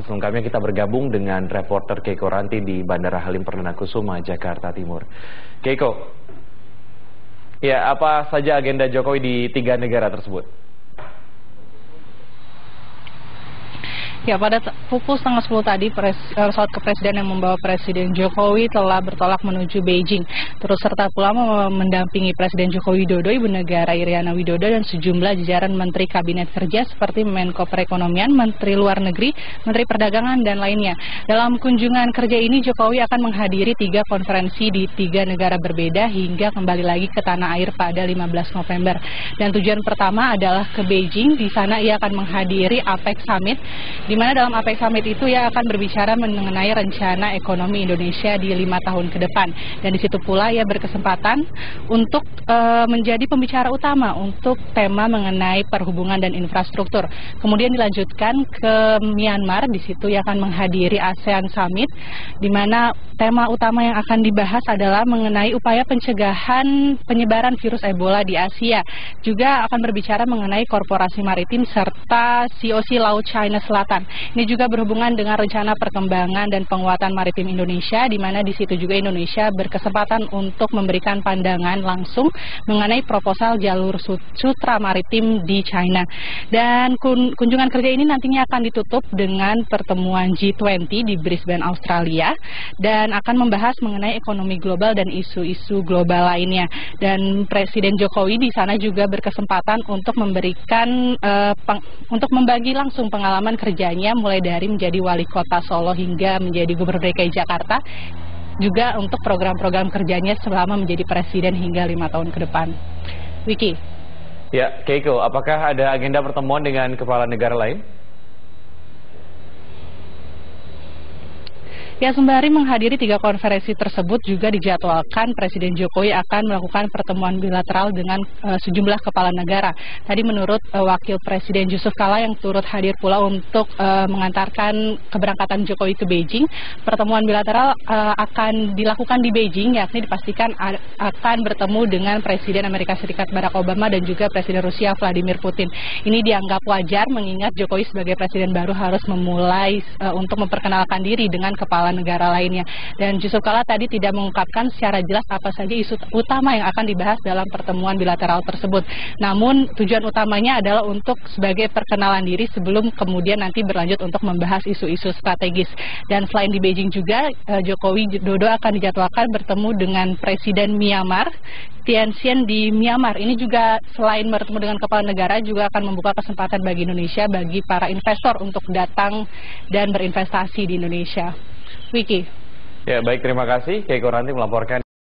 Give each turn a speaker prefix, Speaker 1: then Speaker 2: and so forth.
Speaker 1: Informasi selengkapnya kita bergabung dengan reporter Keiko Ranti di Bandara Halim Perdana Kusuma, Jakarta Timur. Keiko, ya apa saja agenda Jokowi di 3 negara tersebut?
Speaker 2: Ya, pada pukul setengah 10 tadi, pesawat kepresiden yang membawa Presiden Jokowi telah bertolak menuju Beijing. Terus serta pula mendampingi Presiden Joko Widodo, Ibu Negara Iriana Widodo, dan sejumlah jajaran Menteri Kabinet Kerja seperti Menko Perekonomian, Menteri Luar Negeri, Menteri Perdagangan, dan lainnya. Dalam kunjungan kerja ini, Jokowi akan menghadiri 3 konferensi di 3 negara berbeda hingga kembali lagi ke tanah air pada 15 November. Dan tujuan pertama adalah ke Beijing. Di sana ia akan menghadiri APEC Summit, di mana dalam APEC Summit itu ia akan berbicara mengenai rencana ekonomi Indonesia di 5 tahun ke depan. Dan di situ pula ia berkesempatan untuk menjadi pembicara utama untuk tema mengenai perhubungan dan infrastruktur. Kemudian dilanjutkan ke Myanmar, di situ ia akan menghadiri ASEAN Summit, di mana tema utama yang akan dibahas adalah mengenai upaya pencegahan penyebaran virus Ebola di Asia. Juga akan berbicara mengenai korporasi maritim serta COC Laut China Selatan. Ini juga berhubungan dengan rencana perkembangan dan penguatan maritim Indonesia, di mana di situ juga Indonesia berkesempatan untuk memberikan pandangan langsung mengenai proposal jalur sutra maritim di China. Dan kunjungan kerja ini nantinya akan ditutup dengan pertemuan G20 di Brisbane, Australia, dan akan membahas mengenai ekonomi global dan isu-isu global lainnya. Dan Presiden Jokowi di sana juga berkesempatan untuk memberikan untuk membagi langsung pengalaman kerjanya, mulai dari menjadi wali kota Solo hingga menjadi gubernur DKI Jakarta, juga untuk program-program kerjanya selama menjadi presiden hingga 5 tahun ke depan. Wiki.
Speaker 1: Ya, Keiko, apakah ada agenda pertemuan dengan kepala negara lain?
Speaker 2: Ya, sembari menghadiri 3 konferensi tersebut juga dijadwalkan Presiden Jokowi akan melakukan pertemuan bilateral dengan sejumlah kepala negara. Tadi menurut Wakil Presiden Yusuf Kala yang turut hadir pula untuk mengantarkan keberangkatan Jokowi ke Beijing, pertemuan bilateral akan dilakukan di Beijing, yakni dipastikan akan bertemu dengan Presiden Amerika Serikat Barack Obama dan juga Presiden Rusia Vladimir Putin. Ini dianggap wajar mengingat Jokowi sebagai presiden baru harus memulai untuk memperkenalkan diri dengan kepala negara lainnya. Dan Yusuf Kala tadi tidak mengungkapkan secara jelas apa saja isu utama yang akan dibahas dalam pertemuan bilateral tersebut. Namun tujuan utamanya adalah untuk sebagai perkenalan diri sebelum kemudian nanti berlanjut untuk membahas isu-isu strategis. Dan selain di Beijing juga, Jokowi Widodo akan dijadwalkan bertemu dengan Presiden Myanmar, Thein Sein di Myanmar. Ini juga selain bertemu dengan kepala negara juga akan membuka kesempatan bagi Indonesia, bagi para investor untuk datang dan berinvestasi di Indonesia. Wiki.
Speaker 1: Ya, baik, terima kasih Keiko Ranti melaporkan.